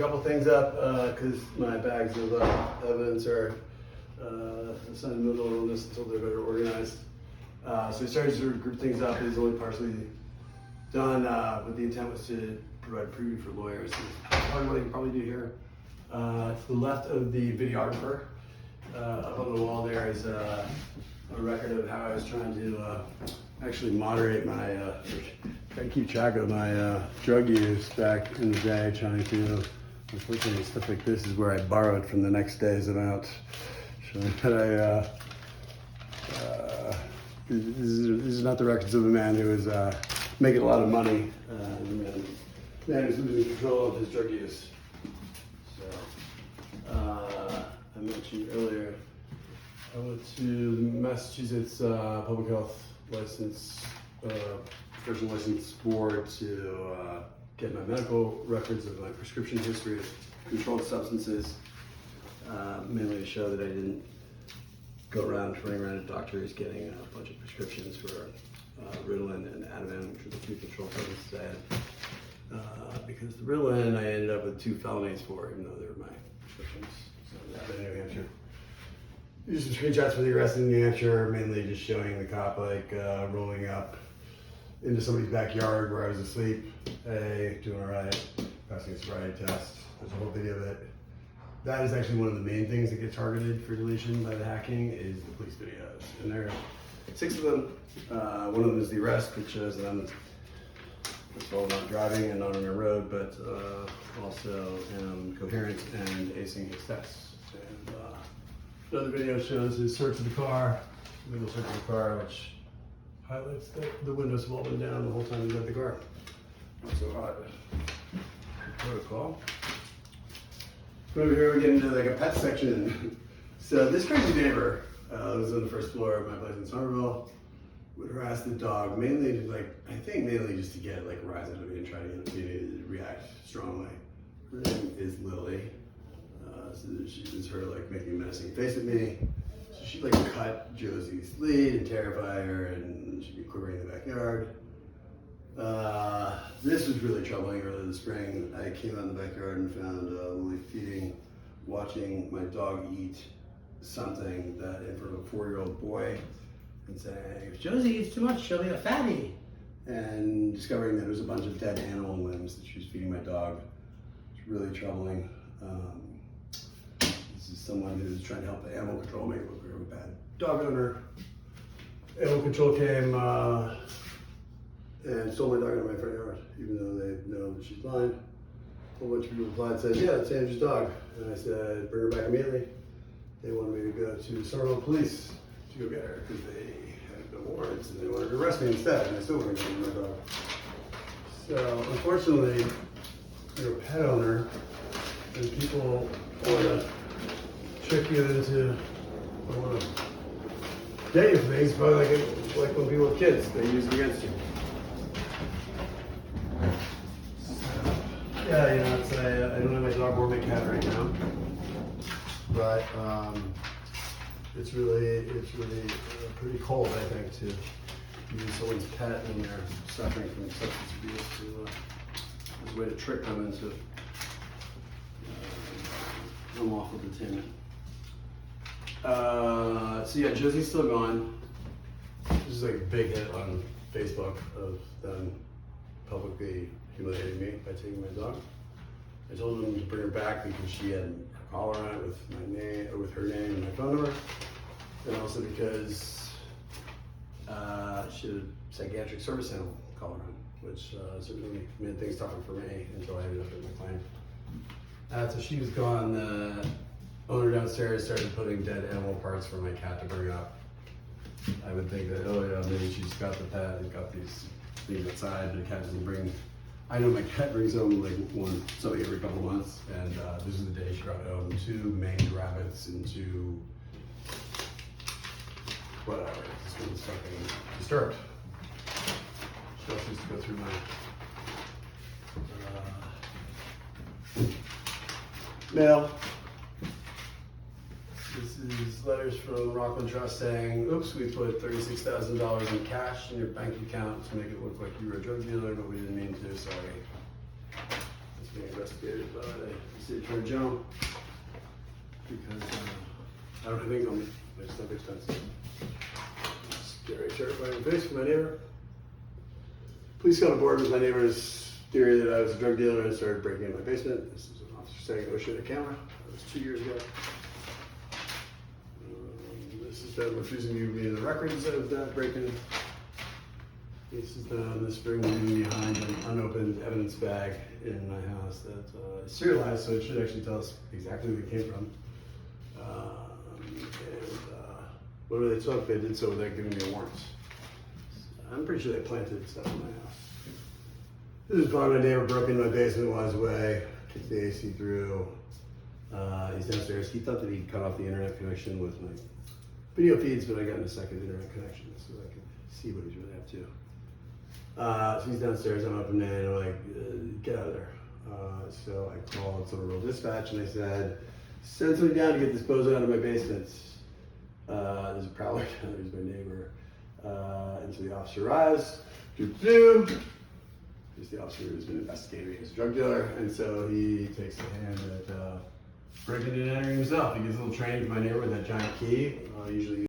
A couple things up because my bags of evidence are assigned in the middle of this until they're better organized. So we started to group things up. It is only partially done, but the intent was to provide preview for lawyers. Part of what I can probably do here. To the left of the videographer, up on the wall there is a record of how I was trying to actually moderate my, try to keep track of my drug use back in the day, trying to, unfortunately stuff like this is where I borrowed from the next day's amount, showing that this is not the records of a man who was making a lot of money, a man who's losing control of his drug use. So, I mentioned earlier, I went to Massachusetts Public Health License, Professional License Board to get my medical records of my prescription history of controlled substances, mainly to show that I didn't go around running around to doctors getting a bunch of prescriptions for Ritalin and Ativan, which were the two controlled substances I had. Because the Ritalin I ended up with 2 felonies for, even though they were my prescriptions. So that in New Hampshire. These are some screenshots for the arrest in New Hampshire, mainly just showing the cop like rolling up into somebody's backyard where I was asleep. Hey, doing all right, passing a sobriety test. There's a whole video of it. That is actually one of the main things that get targeted for deletion by the hacking is the police videos. And there are 6 of them. One of them is the arrest, which shows that I'm first of all not driving and not on a road, but also am coherent and acing his tests. And another video shows his search of the car, legal search of the car, which highlights that the windows have all been down the whole time he's at the car. Not so hot. Protocol. Over here we get into like a pet section. So this crazy neighbor lives on the first floor of my place in Somerville. Would harass the dog mainly to mainly just to get like a rise out of me and try to get me to react strongly. Her name is Lily. So she was her like making a menacing face at me. So she'd like cut Josie's lead and terrify her, and she'd be quivering in the backyard. This was really troubling earlier this spring. I came out in the backyard and found Lily watching my dog eat something that in front of a 4-year-old boy and saying, if Josie eats too much, she'll be a fatty. And discovering that it was a bunch of dead animal limbs that she was feeding my dog. It's really troubling. This is someone who's trying to help the animal control make it look like a bad dog owner. Animal control came and stole my dog out of my front yard, even though they know that she's blind. A whole bunch of people replied and said, yeah, it's Andrew's dog. And I said, bring her back immediately. They wanted me to go to Somerville Police to go get her because they had no warrants and they wanted to arrest me instead, and I still wanted to get my dog. So unfortunately, you're a pet owner and people want to trick you into, I want to get you things, but like when people have kids, they use it against you. Yeah, you know, it's I don't have my dog or my cat right now, but it's really pretty cold, I think, to use someone's pet when they're suffering from substance abuse as a way to trick them into unlawful detainment. So yeah, Josie's still gone. This is like a big hit on Facebook of them publicly humiliating me by taking my dog. I told them to bring her back because she had a collar on it with my name, or with her name and my phone number, and also because she had a psychiatric service animal collar on, which certainly made things tougher for me until I ended up in my claim. After she was gone, the owner downstairs started putting dead animal parts for my cat to bring up. I would think that, oh yeah, maybe she's got the pet and got these things outside, but the cat doesn't bring. I know my cat brings home like something every couple of months, and this is the day she brought home 2 maned rabbits and 2 whatever. This one's fucking disturbed. She also used to go through my mail. This is letters from Rockland Trust saying, oops, we put $36,000 in cash in your bank account to make it look like you were a drug dealer, but we didn't mean to, sorry. That's being investigated by the city attorney general because I don't have ink on me. My stuff expensive. Scary, terrifying face for my neighbor. Police got on board with my neighbor's theory that I was a drug dealer and started breaking in my basement. This is an officer saying I wish I had a camera. That was 2 years ago. This is them refusing to give me the records of that break-in. This is them this spring leaving behind an unopened evidence bag in my house that is serialized, so it should actually tell us exactly where it came from. What do they took? They did so without giving me a warrant. I'm pretty sure they planted stuff in my house. This is fun. My neighbor broke into my basement while I was away, kicked the AC through. He's downstairs. He thought that he'd cut off the internet connection with my video feeds, but I got a second internet connection so I could see what he's really up to. So he's downstairs. I'm up and in. I'm like, get out of there. So I called some rural dispatch and they said, send somebody down to get this bozo out of my basement. There's a prowler down there. He's my neighbor. And so the officer arrives. He's the officer who's been investigating as a drug dealer, and so he takes a hand at breaking and entering himself. He gives a little training to my neighbor with that giant key. Usually